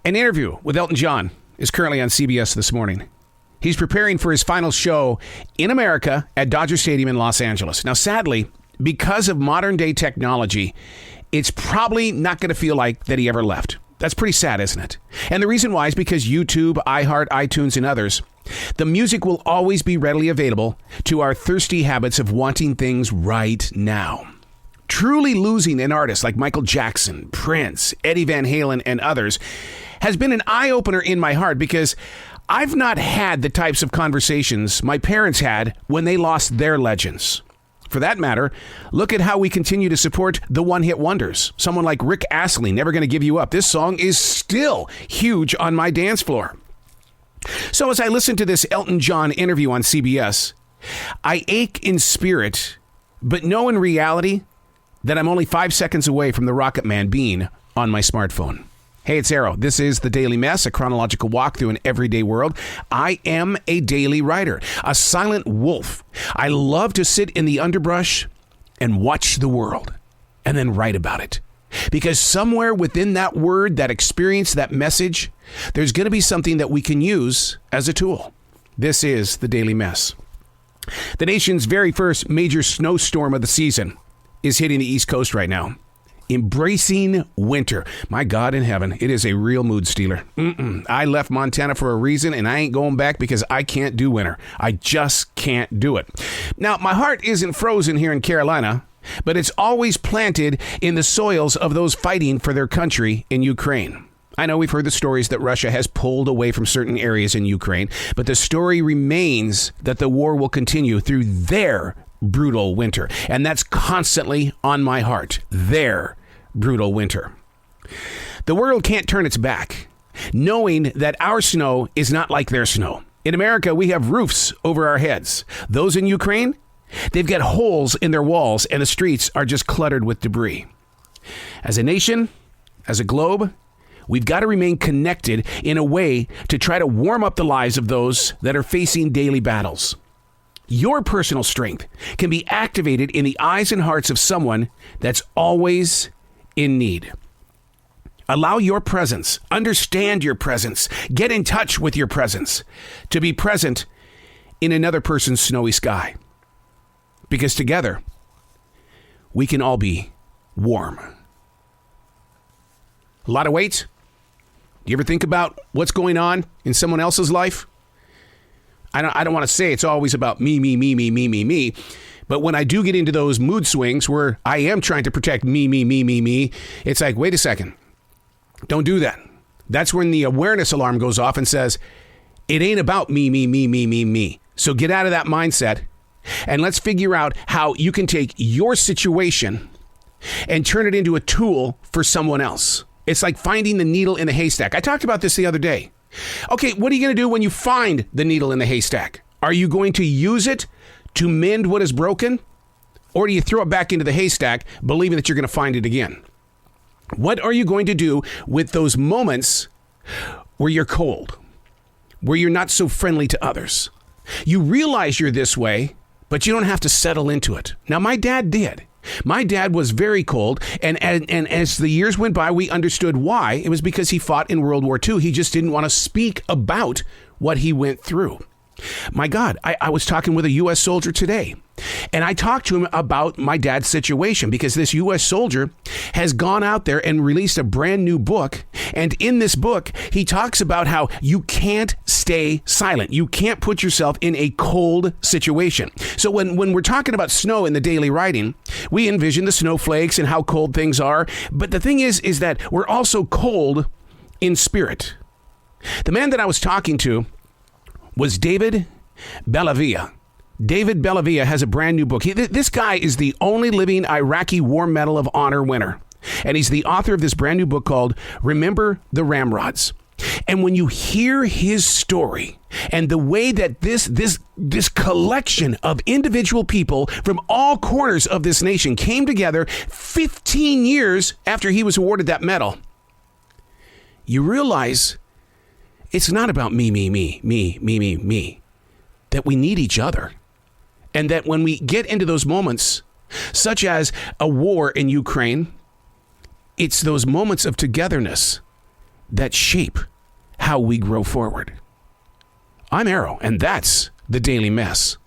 An interview with Elton John is currently on CBS this morning. He's preparing for his final show in America at Dodger Stadium in Los Angeles. Now, sadly, because of modern day technology, it's probably not going to feel like that he ever left. That's pretty sad, isn't it? And the reason why is because YouTube, iHeart, iTunes, and others, the music will always be readily available to our thirsty habits of wanting things right now. Truly losing an artist like Michael Jackson, Prince, Eddie Van Halen, and others has been an eye-opener in my heart because I've not had the types of conversations my parents had when they lost their legends. For that matter, look at how we continue to support the one-hit wonders. Someone like Rick Astley, Never Gonna Give You Up. This song is still huge on my dance floor. So as I listen to this Elton John interview on CBS, I ache in spirit, but know in reality that I'm only 5 seconds away from the Rocket Man being on my smartphone. Hey, it's Arrow. This is The Daily Mess, a chronological walk through an everyday world. I am a daily writer, a silent wolf. I love to sit in the underbrush and watch the world and then write about it. Because somewhere within that word, that experience, that message, there's going to be something that we can use as a tool. This is The Daily Mess. The nation's very first major snowstorm of the season is hitting the East Coast right now. Embracing winter. My God in heaven, it is a real mood stealer. I left Montana for a reason, and I ain't going back because I can't do winter. I just can't do it. Now, my heart isn't frozen here in Carolina, but it's always planted in the soils of those fighting for their country in Ukraine. I know we've heard the stories that Russia has pulled away from certain areas in Ukraine, but the story remains that the war will continue through their brutal winter. And that's constantly on my heart. Their brutal winter. The world can't turn its back, knowing that our snow is not like their snow. In America, we have roofs over our heads. Those in Ukraine, they've got holes in their walls and the streets are just cluttered with debris. As a nation, as a globe, we've got to remain connected in a way to try to warm up the lives of those that are facing daily battles. Your personal strength can be activated in the eyes and hearts of someone that's always in need. Allow your presence, understand your presence, get in touch with your presence, to be present in another person's snowy sky. Because together, we can all be warm. A lot of weight? Do you ever think about what's going on in someone else's life? I don't want to say it's always about me. But when I do get into those mood swings where I am trying to protect me, it's like, wait a second. Don't do that. That's when the awareness alarm goes off and says, it ain't about me. So get out of that mindset and let's figure out how you can take your situation and turn it into a tool for someone else. It's like finding the needle in the haystack. I talked about this the other day. Okay, what are you going to do when you find the needle in the haystack? Are you going to use it to mend what is broken? Or do you throw it back into the haystack, believing that you're going to find it again? What are you going to do with those moments where you're cold, where you're not so friendly to others? You realize you're this way, but you don't have to settle into it. Now, my dad did. My dad was very cold, and as the years went by, we understood why. It was because he fought in World War II. He just didn't want to speak about what he went through. My God, I was talking with a U.S. soldier today, and I talked to him about my dad's situation because this U.S. soldier has gone out there and released a brand new book. And in this book, he talks about how you can't stay silent. You can't put yourself in a cold situation. So when we're talking about snow in the daily writing, we envision the snowflakes and how cold things are. But the thing is that we're also cold in spirit. The man that I was talking to was David Bellavia. David Bellavia has a brand new book. This guy is the only living Iraqi War Medal of Honor winner. And he's the author of this brand new book called Remember the Ramrods. And when you hear his story and the way that this collection of individual people from all corners of this nation came together 15 years after he was awarded that medal, you realize it's not about me, that we need each other. And that when we get into those moments, such as a war in Ukraine, it's those moments of togetherness that shape how we grow forward. I'm Arrow, and that's the Daily Mess.